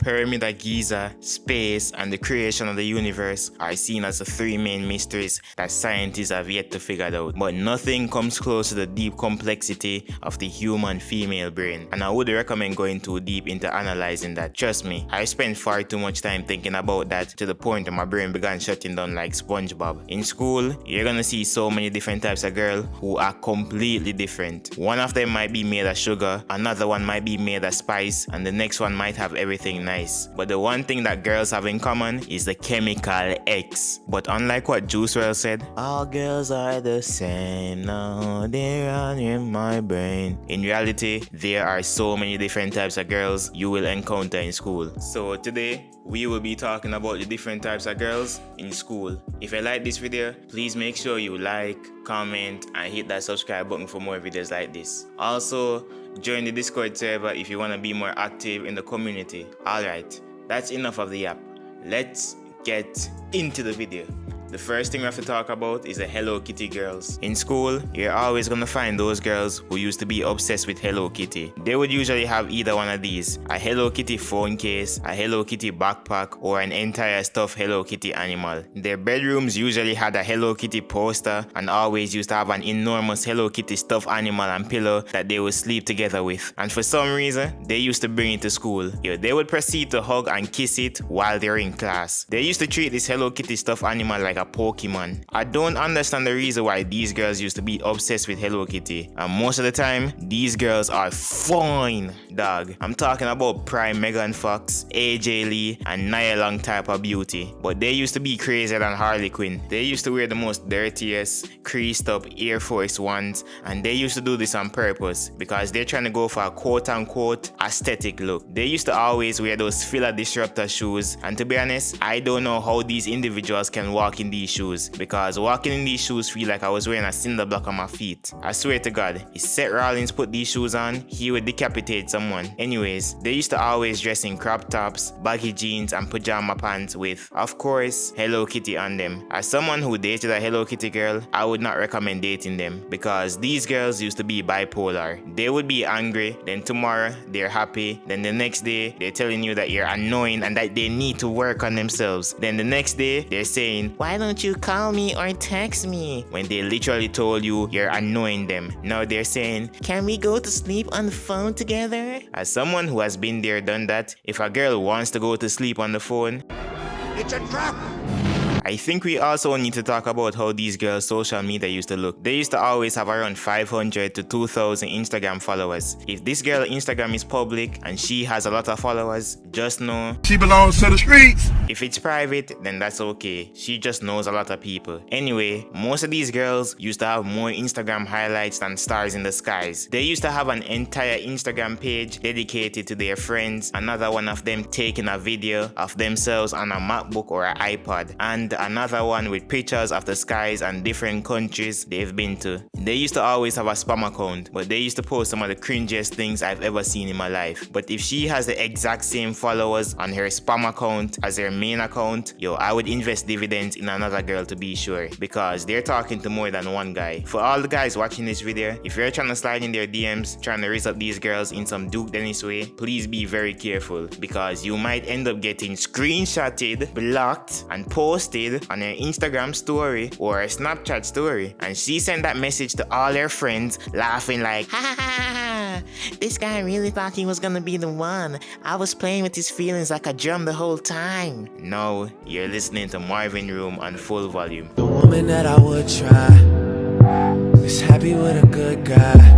Pyramid of Giza, space, and the creation of the universe are seen as the three main mysteries that scientists have yet to figure out. But nothing comes close to the deep complexity of the human female brain. And I would recommend going too deep into analyzing that. Trust me, I spent far too much time thinking about that to the point that my brain began shutting down like SpongeBob. In school, you're gonna see so many different types of girls who are completely different. One of them might be made of sugar, another one might be made of spice, and the next one might have everything nice. But the one thing that girls have in common is the chemical X. But unlike what Juice WRLD said, all girls are the same, no, they're on in my brain. In reality, there are so many different types of girls you will encounter in school. So today, we will be talking about the different types of girls in school. If you like this video, please make sure you like, comment, and hit that subscribe button for more videos like this. Also, join the Discord server if you want to be more active in the community. Alright, that's enough of the app. Let's get into the video. The first thing we have to talk about is the Hello Kitty girls. In school, you're always gonna find those girls who used to be obsessed with Hello Kitty. They would usually have either one of these: a Hello Kitty phone case, a Hello Kitty backpack, or an entire stuffed Hello Kitty animal. Their bedrooms usually had a Hello Kitty poster and always used to have an enormous Hello Kitty stuffed animal and pillow that they would sleep together with. And for some reason, they used to bring it to school. They would proceed to hug and kiss it while they're in class. They used to treat this Hello Kitty stuffed animal like a Pokemon. I don't understand the reason why these girls used to be obsessed with Hello Kitty, and most of the time these girls are fine, dog. I'm talking about prime Megan Fox, AJ Lee, and Nia Long type of beauty. But they used to be crazier than Harley Quinn. They used to wear the most dirtiest, creased up Air Force Ones, and they used to do this on purpose because they're trying to go for a quote-unquote aesthetic look. They used to always wear those filler disruptor shoes, and to be honest, I don't know how these individuals can walk in these shoes, because walking in these shoes feel like I was wearing a cinder block on my feet. I swear to God, if Seth Rollins put these shoes on, he would decapitate someone. Anyways, they used to always dress in crop tops, baggy jeans, and pajama pants with, of course, Hello Kitty on them. As someone who dated a Hello Kitty girl, I would not recommend dating them, because these girls used to be bipolar. They would be angry, then tomorrow they're happy, then the next day they're telling you that you're annoying and that they need to work on themselves. Then the next day they're saying, why don't you call me or text me, when they literally told you you're annoying them. Now they're saying, can we go to sleep on the phone together? As someone who has been there, done that, if a girl wants to go to sleep on the phone, it's a trap! I think we also need to talk about how these girls' social media used to look. They used to always have around 500 to 2,000 Instagram followers. If this girl Instagram is public and she has a lot of followers, just know she belongs to the streets. If it's private, then that's okay. She just knows a lot of people. Anyway, most of these girls used to have more Instagram highlights than stars in the skies. They used to have an entire Instagram page dedicated to their friends, another one of them taking a video of themselves on a MacBook or an iPod, and another one with pictures of the skies and different countries they've been to. They used to always have a spam account, but they used to post some of the cringiest things I've ever seen in my life. But if she has the exact same followers on her spam account as her main account, I would invest dividends in another girl to be sure, because they're talking to more than one guy. For all the guys watching this video, if you're trying to slide in their DMs, trying to raise up these girls in some Duke Dennis way, please be very careful, because you might end up getting screenshotted, blocked, and posted on her Instagram story or her Snapchat story, and she sent that message to all her friends laughing like, ha ha ha ha, this guy really thought he was gonna be the one. I was playing with his feelings like a drum the whole time. No, you're listening to Marvin Room on full volume. The woman that I would try is happy with a good guy.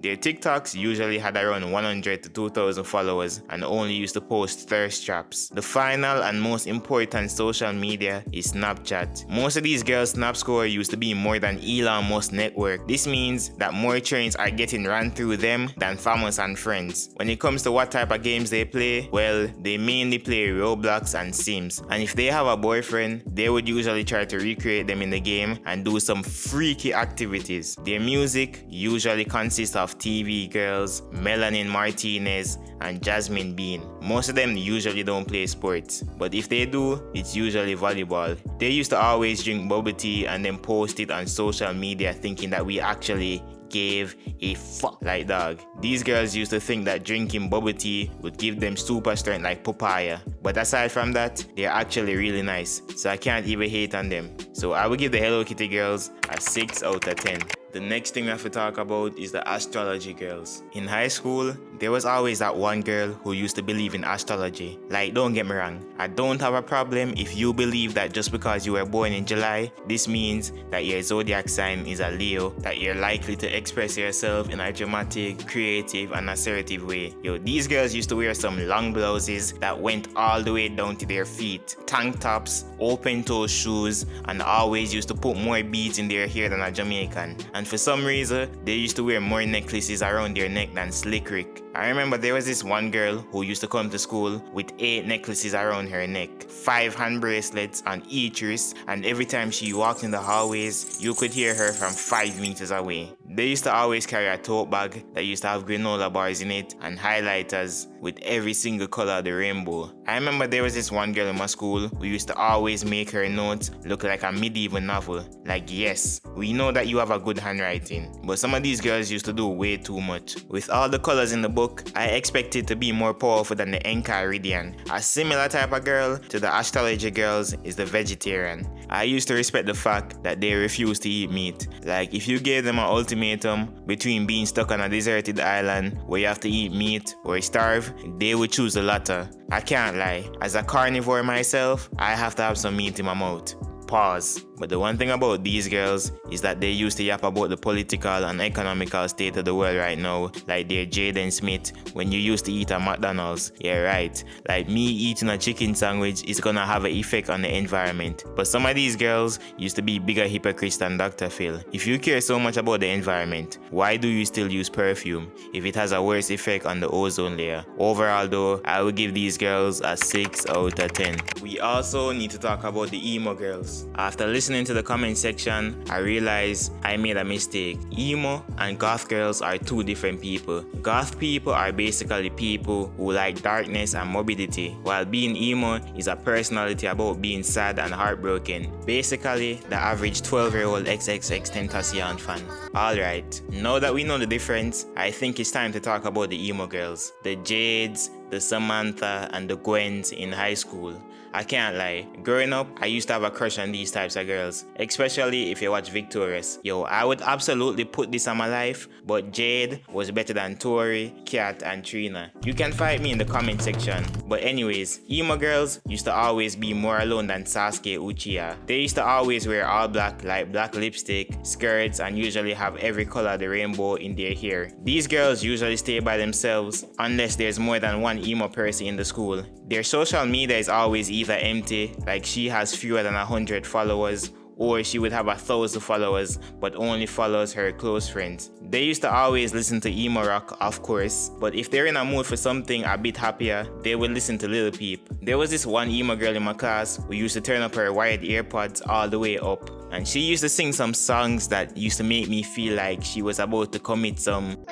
Their TikToks usually had around 100 to 2,000 followers and only used to post thirst traps. The final and most important social media is Snapchat. Most of these girls' Snap score used to be more than Elon Musk's network. This means that more trains are getting ran through them than famous and friends. When it comes to what type of games they play, well, they mainly play Roblox and Sims. And if they have a boyfriend, they would usually try to recreate them in the game and do some freaky activities. Their music usually consists of TV girls, Melanin Martinez, and Jasmine Bean. Most of them usually don't play sports, but if they do, it's usually volleyball. They used to always drink bubble tea and then post it on social media thinking that we actually gave a fuck. Like dog, these girls used to think that drinking bubble tea would give them super strength like papaya. But aside from that, they're actually really nice, so I can't even hate on them. So I would give the Hello Kitty girls a 6 out of 10. The next thing we have to talk about is the astrology girls. In high school, there was always that one girl who used to believe in astrology. Like, don't get me wrong, I don't have a problem if you believe that just because you were born in July, this means that your zodiac sign is a Leo, that you're likely to express yourself in a dramatic, creative, and assertive way. Yo, these girls used to wear some long blouses that went all the way down to their feet, tank tops, open-toe shoes, and always used to put more beads in their hair than a Jamaican. And for some reason, they used to wear more necklaces around their neck than Slick Rick. I remember there was this one girl who used to come to school with 8 necklaces around her neck, 5 hand bracelets on each wrist, and every time she walked in the hallways, you could hear her from 5 meters away. They used to always carry a tote bag that used to have granola bars in it and highlighters with every single color of the rainbow. I remember there was this one girl in my school who used to always make her notes look like a medieval novel. Like, yes, we know that you have a good handwriting, but some of these girls used to do way too much. With all the colors in the book, I expected to be more powerful than the Enchiridion. A similar type of girl to the astrology girls is the vegetarian. I used to respect the fact that they refuse to eat meat. Like, if you gave them an ultimatum between being stuck on a deserted island where you have to eat meat or starve, they would choose the latter. I can't lie, as a carnivore myself, I have to have some meat in my mouth. Pause. But the one thing about these girls is that they used to yap about the political and economical state of the world right now, like they're Jaden Smith when you used to eat at McDonald's. Yeah, right. Like me eating a chicken sandwich is gonna have an effect on the environment. But some of these girls used to be bigger hypocrites than Dr. Phil. If you care so much about the environment, why do you still use perfume if it has a worse effect on the ozone layer? Overall though, I would give these girls a 6 out of 10. We also need to talk about the emo girls. After listening to the comment section, I realized I made a mistake. Emo and goth girls are two different people. Goth people are basically people who like darkness and morbidity, while being emo is a personality about being sad and heartbroken. Basically, the average 12-year-old XXXTentacion fan. Alright, now that we know the difference, I think it's time to talk about the emo girls. The Jades, the Samantha, and the Gwens in high school. I can't lie, growing up, I used to have a crush on these types of girls, especially if you watch Victorious. Yo, I would absolutely put this on my life, but Jade was better than Tori, Kat, and Trina. You can fight me in the comment section. But anyways, emo girls used to always be more alone than Sasuke Uchiha. They used to always wear all black, like black lipstick, skirts, and usually have every color of the rainbow in their hair. These girls usually stay by themselves unless there's more than one emo person in the school. Their social media is always either empty, like she has fewer than 100 followers, or she would have 1,000 followers but only follows her close friends. They used to always listen to emo rock, of course, but if they're in a mood for something a bit happier, they would listen to Lil Peep. There was this one emo girl in my class who used to turn up her wired earpods all the way up, and she used to sing some songs that used to make me feel like she was about to commit some.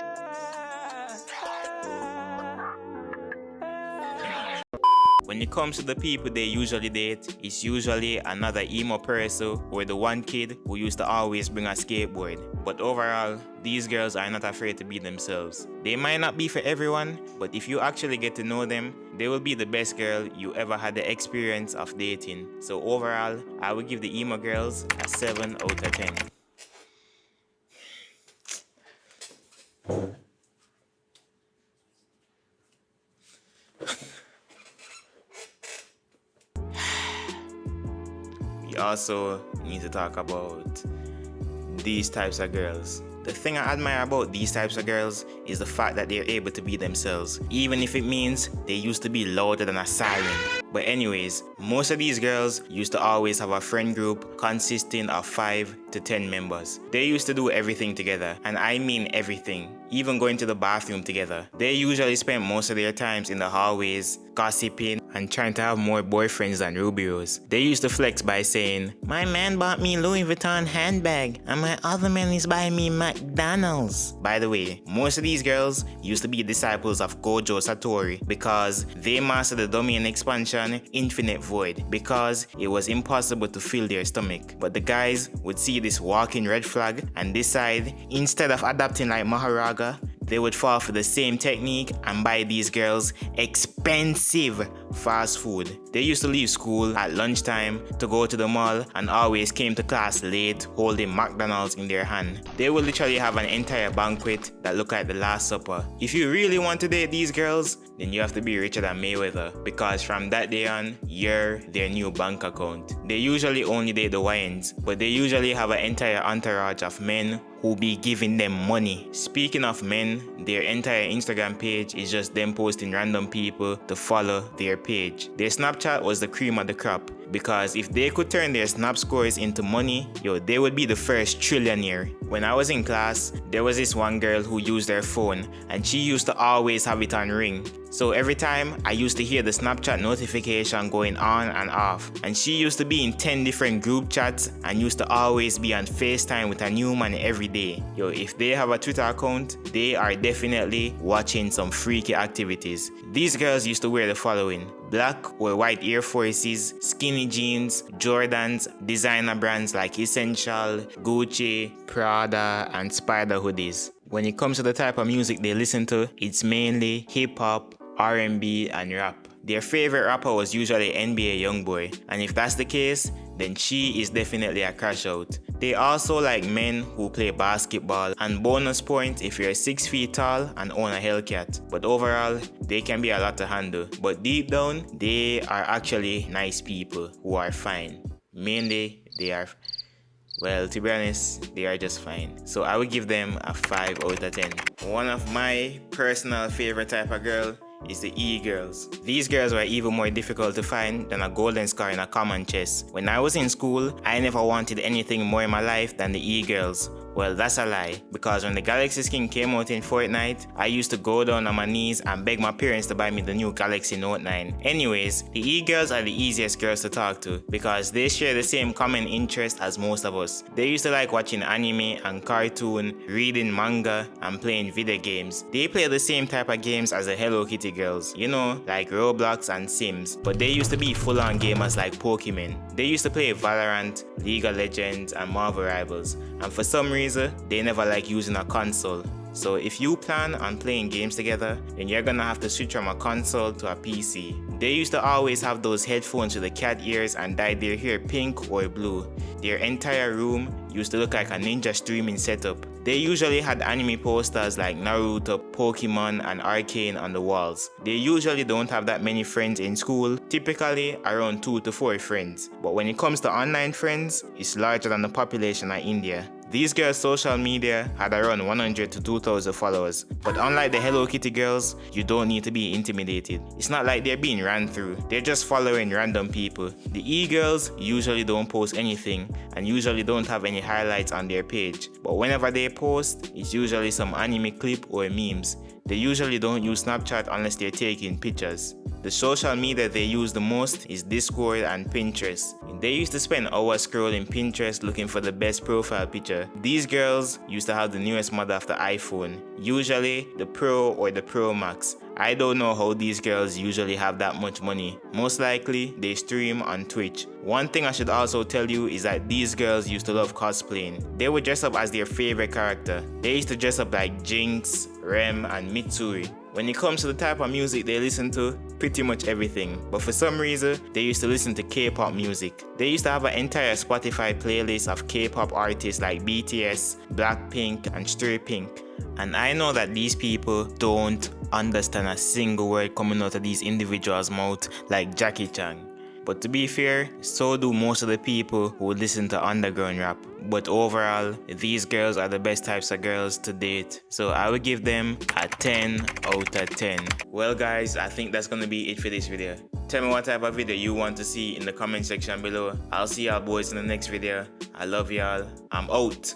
When it comes to the people they usually date, it's usually another emo person or the one kid who used to always bring a skateboard. But overall, these girls are not afraid to be themselves. They might not be for everyone, but if you actually get to know them, they will be the best girl you ever had the experience of dating. So overall, I would give the emo girls a 7 out of 10. We also need to talk about these types of girls. The thing I admire about these types of girls is the fact that they're able to be themselves, even if it means they used to be louder than a siren. But anyways, most of these girls used to always have a friend group consisting of 5 to 10 members. They used to do everything together, and I mean everything, even going to the bathroom together. They usually spent most of their times in the hallways, gossiping and trying to have more boyfriends than Ruby Rose. They used to flex by saying, "My man bought me Louis Vuitton handbag and my other man is buying me McDonald's." By the way, most of these girls used to be disciples of Gojo Satoru because they mastered the domain expansion Infinite Void because it was impossible to fill their stomach. But the guys would see this walking red flag and decide, instead of adapting like Maharaga, they would fall for the same technique and buy these girls expensive fast food. They used to leave school at lunchtime to go to the mall and always came to class late holding McDonald's in their hand. They would literally have an entire banquet that looked like the Last Supper. If you really want to date these girls, then you have to be richer than Mayweather because from that day on, you're their new bank account. They usually only date the YNs, but they usually have an entire entourage of men who be giving them money. Speaking of men, their entire Instagram page is just them posting random people to follow their page. Their Snapchat was the cream of the crop because if they could turn their snap scores into money, they would be the first trillionaire. When I was in class, there was this one girl who used her phone and she used to always have it on ring. So every time I used to hear the Snapchat notification going on and off, and she used to be in 10 different group chats and used to always be on FaceTime with a new man every day. If they have a Twitter account, they are definitely watching some freaky activities. These girls used to wear the following: black or white Air Forces, skinny jeans, Jordans, designer brands like Essential, Gucci, Prada, and Spider hoodies. When it comes to the type of music they listen to, it's mainly hip-hop, R&B, and rap. Their favorite rapper was usually NBA Youngboy, and if that's the case, then she is definitely a crash out. They also like men who play basketball, and bonus points if you're 6 feet tall and own a Hellcat. But overall, they can be a lot to handle. But deep down, they are actually nice people who are fine. Mainly, they are, well, to be honest, they are just fine. So I would give them a 5 out of 10. One of my personal favorite type of girl is the E-girls. These girls were even more difficult to find than a golden scar in a common chest. When I was in school, I never wanted anything more in my life than the E-girls. Well, that's a lie, because when the Galaxy skin came out in Fortnite, I used to go down on my knees and beg my parents to buy me the new Galaxy Note 9. Anyways, the E-girls are the easiest girls to talk to because they share the same common interest as most of us. They used to like watching anime and cartoon, reading manga, and playing video games. They play the same type of games as the Hello Kitty girls, like Roblox and Sims, but they used to be full-on gamers like Pokemon. They used to play Valorant, League of Legends, and Marvel Rivals, and for some reason, they never like using a console. So if you plan on playing games together, then you're gonna have to switch from a console to a PC. They used to always have those headphones with the cat ears and dye their hair pink or blue. Their entire room used to look like a ninja streaming setup. They usually had anime posters like Naruto, Pokemon, and Arcane on the walls. They usually don't have that many friends in school, typically around 2 to 4 friends. But when it comes to online friends, it's larger than the population of India. These girls' social media had around 100 to 2,000 followers, but unlike the Hello Kitty girls, you don't need to be intimidated. It's not like they're being ran through, they're just following random people. The E-girls usually don't post anything and usually don't have any highlights on their page, but whenever they post, it's usually some anime clip or memes. They usually don't use Snapchat unless they're taking pictures. The social media they use the most is Discord and Pinterest. They used to spend hours scrolling Pinterest looking for the best profile picture. These girls used to have the newest model of the iPhone, usually the Pro or the Pro Max. I don't know how these girls usually have that much money. Most likely, they stream on Twitch. One thing I should also tell you is that these girls used to love cosplaying. They would dress up as their favorite character. They used to dress up like Jinx, Rem, and Mitsuri. When it comes to the type of music they listen to, pretty much everything. But for some reason, they used to listen to K-pop music. They used to have an entire Spotify playlist of K-pop artists like BTS, Blackpink, and Stray Pink. And I know that these people don't understand a single word coming out of these individuals' mouth like Jackie Chan. But to be fair, so do most of the people who listen to underground rap. But overall, these girls are the best types of girls to date. So I would give them a 10 out of 10. Well guys, I think that's gonna be it for this video. Tell me what type of video you want to see in the comment section below. I'll see y'all boys in the next video. I love y'all. I'm out.